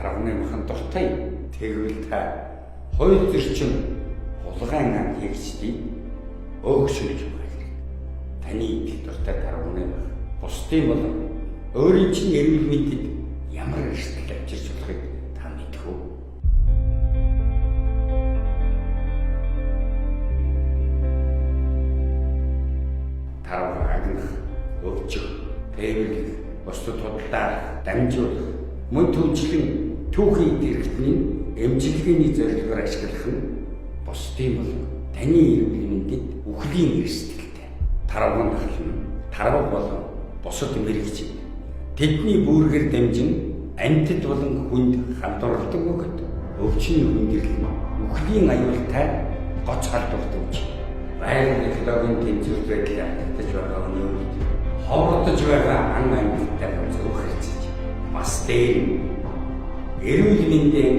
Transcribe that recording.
тарганы дуртай тэгвэл та хоёр зөрчим хулгайн ам хэрэгждгийг өөгшүүлж байгаа. Таны идэх дуртай тарганы бусдын бол өөрийн чинь эрүүл мэндэд ямар эрсдэл авчирч болохыг та мэдэх үү? Тарга агнах, өвчих, тээвэрлэх, бусдад худалдаах, дамжуулах, мөн түнчлэн түүхийн хэрэгтний эмчилгээний зорилгоор ашиглах нь бусдын болон таны эрүүл мэндэд үхлийн эрсдэлтэй. Тарган дахлан тарга болон бусад мэрэгч тэдний бүргээр дамжин амьтад болон хүнд халдварладаг бөгөөд өвчний хүндрэл нь үхлийн аюултай гоц халдвардаг. Байгаль экологийн тэнцвэр байдлыг алдаж байгаа өнөөдөр ховордож байгаа ан амьтдтай зөвхөрчиж бас дээр эрүүл мэндийн